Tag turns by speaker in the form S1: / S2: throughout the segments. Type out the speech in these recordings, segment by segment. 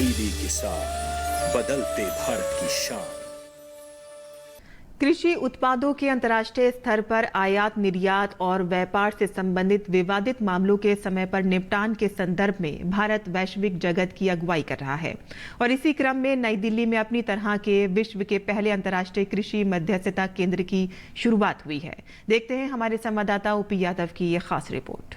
S1: DD किसान, बदलते भारत की शान।
S2: कृषि उत्पादों के अंतर्राष्ट्रीय स्तर पर आयात, निर्यात और व्यापार से संबंधित विवादित मामलों के समय पर निपटान के संदर्भ में भारत वैश्विक जगत की अगुवाई कर रहा है और इसी क्रम में नई दिल्ली में अपनी तरह के विश्व के पहले अंतर्राष्ट्रीय कृषि मध्यस्थता केंद्र की शुरुआत हुई है। देखते हैं हमारे संवाददाता ओपी यादव की ये खास रिपोर्ट।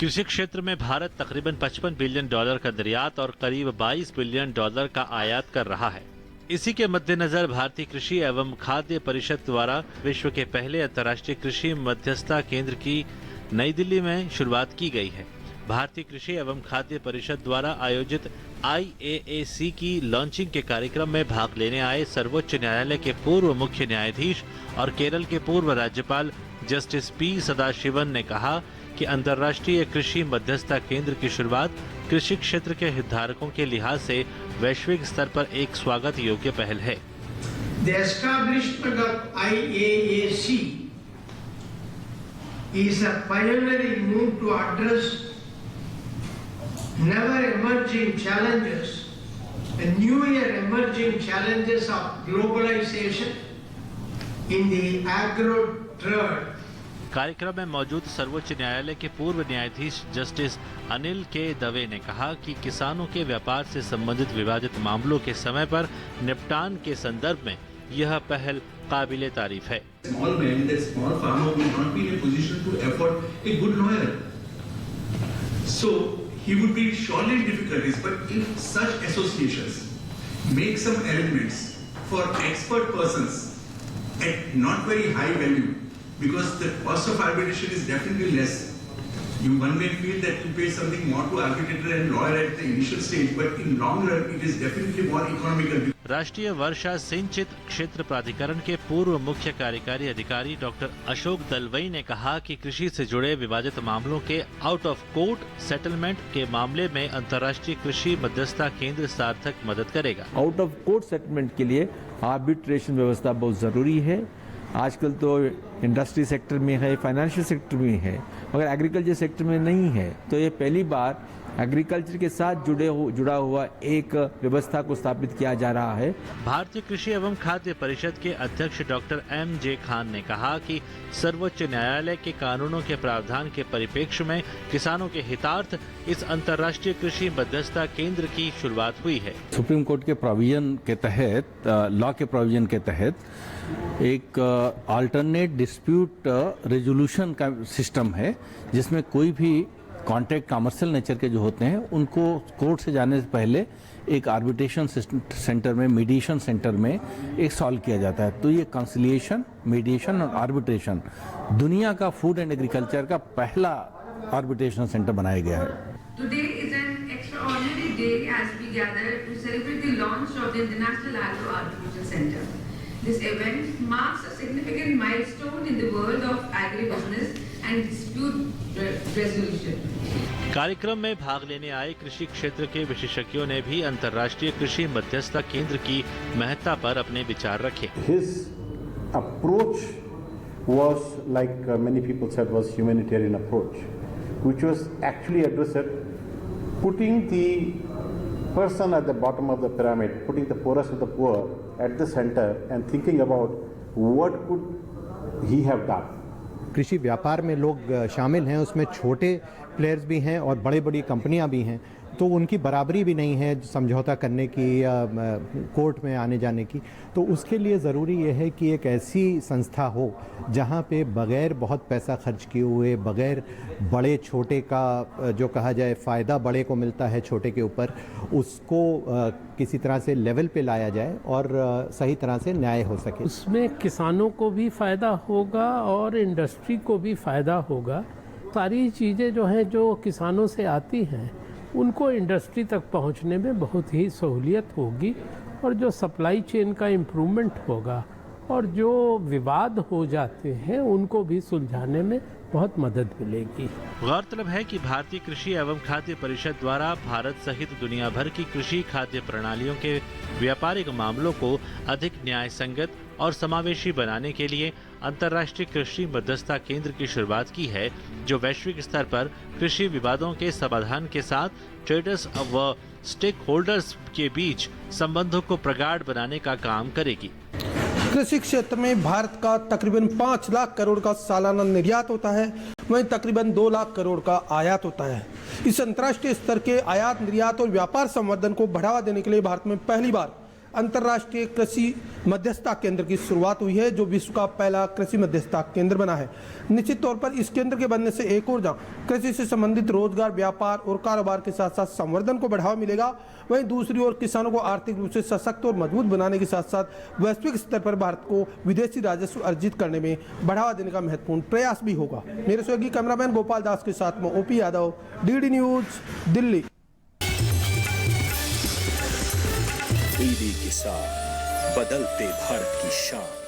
S3: कृषि क्षेत्र में भारत तकरीबन $55 बिलियन का निर्यात और करीब $22 बिलियन का आयात कर रहा है। इसी के मद्देनजर भारतीय कृषि एवं खाद्य परिषद द्वारा विश्व के पहले अंतर्राष्ट्रीय कृषि मध्यस्थता केंद्र की नई दिल्ली में शुरुआत की गई है। भारतीय कृषि एवं खाद्य परिषद द्वारा आयोजित IAAC की लॉन्चिंग के कार्यक्रम में भाग लेने आए सर्वोच्च न्यायालय के पूर्व मुख्य न्यायाधीश और केरल के पूर्व राज्यपाल जस्टिस P सदाशिवन ने कहा कि अंतर्राष्ट्रीय कृषि मध्यस्थता केंद्र की शुरुआत कृषि क्षेत्र के हितधारकों के लिहाज से वैश्विक स्तर पर एक स्वागत योग्य पहल है।
S4: The establishment of IAAC is a pioneering move to address never emerging challenges, the newer emerging challenges of globalization in the agro-trade.
S3: कार्यक्रम में मौजूद सर्वोच्च न्यायालय के पूर्व न्यायाधीश जस्टिस अनिल के दवे ने कहा कि किसानों के व्यापार से संबंधित विवादित मामलों के समय पर निपटान के संदर्भ में यह पहल काबिले तारीफ है।
S5: Small man, that small farmer will not be in a position to afford a good lawyer, so he would be surely in difficulties. But if such associations make some arrangements for expert persons at not very high value, because the cost of arbitration is definitely less. One may feel that you pay something more to arbitrator and lawyer at the initial stage, but in long run it is definitely more economical.
S3: राष्ट्रीय वर्षा सिंचित क्षेत्र प्राधिकरण के पूर्व मुख्य कार्यकारी अधिकारी doctor Ashok Dalvi ने कहा कि कृषि से जुड़े विवादित मामलों के आउट ऑफ कोर्ट सेटलमेंट के मामले में अंतर्राष्ट्रीय कृषि मध्यस्थता केंद्र सार्थक मदद करेगा।
S6: आउट ऑफ कोर्ट सेटलमेंट के लिए आर्बिट्रेशन व्यवस्था बहुत जरूरी है। आजकल तो इंडस्ट्री सेक्टर में है, फाइनेंशियल सेक्टर में है, मगर एग्रीकल्चर सेक्टर में नहीं है। तो ये पहली बार एग्रीकल्चर के साथ जुड़ा हुआ एक व्यवस्था को स्थापित किया जा रहा है।
S3: भारतीय कृषि एवं खाद्य परिषद के अध्यक्ष डॉक्टर MJ खान ने कहा कि सर्वोच्च न्यायालय के कानूनों के प्रावधान के परिप्रेक्ष्य में किसानों के हितार्थ इस अंतर्राष्ट्रीय कृषि मध्यस्थता केंद्र की शुरुआत हुई है।
S6: सुप्रीम कोर्ट के प्रोविजन के तहत, लॉ के प्रोविजन के तहत एक अल्टरनेट डिस्प्यूट रेजोल्यूशन का सिस्टम है, जिसमें कोई भी कॉन्ट्रैक्ट कमर्शियल नेचर के जो होते हैं उनको कोर्ट से जाने से पहले एक आर्बिट्रेशन सेंटर में, मीडिएशन सेंटर में एक सॉल्व किया जाता है। तो ये कंसिलिएशन, मीडिएशन और आर्बिट्रेशन दुनिया का फूड एंड एग्रीकल्चर का पहला आर्बिट्रेशन सेंटर बनाया गया है।
S7: Today is an extraordinary day as we gather to celebrate the launch of the International Agro Arbitration Center. This event marks a significant milestone in the world of agribusiness and dispute resolution.
S3: कार्यक्रम में भाग लेने आए कृषि क्षेत्र के विशेषज्ञों ने भी अंतर्राष्ट्रीय कृषि मध्यस्थता केंद्र की महत्ता पर अपने विचार रखे।
S8: His approach was, like many people said, was humanitarian approach, which was actually addressed putting the person at the bottom of the pyramid, putting the poorest of the poor at the center and thinking about what could he have done.
S9: कृषि व्यापार में लोग शामिल हैं, उसमें छोटे players भी हैं और बड़ी बड़ी कंपनियां भी हैं, तो उनकी बराबरी भी नहीं है समझौता करने की या कोर्ट में आने जाने की। तो उसके लिए ज़रूरी ये है कि एक ऐसी संस्था हो जहाँ पे बग़ैर बहुत पैसा खर्च किए हुए, बग़ैर बड़े छोटे का जो कहा जाए फ़ायदा बड़े को मिलता है छोटे के ऊपर, उसको किसी तरह से लेवल पे लाया जाए और सही तरह से न्याय हो सके।
S10: उसमें किसानों को भी फ़ायदा होगा और इंडस्ट्री को भी फ़ायदा होगा। सारी चीज़ें जो हैं जो किसानों से आती हैं उनको इंडस्ट्री तक पहुंचने में बहुत ही सहूलियत होगी और जो सप्लाई चेन का इम्प्रूवमेंट होगा और जो विवाद हो जाते हैं उनको भी सुलझाने में बहुत मदद मिलेगी।
S3: गौरतलब है कि भारतीय कृषि एवं खाद्य परिषद द्वारा भारत सहित दुनिया भर की कृषि खाद्य प्रणालियों के व्यापारिक मामलों को अधिक न्याय संगत और समावेशी बनाने के लिए अंतर्राष्ट्रीय कृषि मध्यस्थता केंद्र की शुरुआत की है, जो वैश्विक स्तर पर कृषि विवादों के समाधान के साथ ट्रेडर्स व स्टेक होल्डर्स के बीच संबंधों को प्रगाढ़ बनाने का काम करेगी।
S11: कृषि क्षेत्र में भारत का तकरीबन 5 लाख करोड़ का सालाना निर्यात होता है, वहीं तकरीबन 2 लाख करोड़ का आयात होता है। इस अंतर्राष्ट्रीय स्तर के आयात निर्यात और व्यापार संवर्धन को बढ़ावा देने के लिए भारत में पहली बार अंतर्राष्ट्रीय कृषि मध्यस्थता केंद्र की शुरुआत हुई है, जो विश्व का पहला कृषि मध्यस्थता केंद्र बना है। निश्चित तौर पर इस केंद्र के बनने से एक और जहाँ कृषि से संबंधित रोजगार, व्यापार और कारोबार के साथ साथ संवर्धन को बढ़ावा मिलेगा, वहीं दूसरी ओर किसानों को आर्थिक रूप से सशक्त और मजबूत बनाने के साथ साथ वैश्विक स्तर पर भारत को विदेशी राजस्व अर्जित करने में बढ़ावा देने का महत्वपूर्ण प्रयास भी होगा। मेरे सहयोगी कैमरामैन गोपाल दास के साथ में OP Yadav, DD news, Delhi.
S1: DD किसान, बदलते भारत की शान।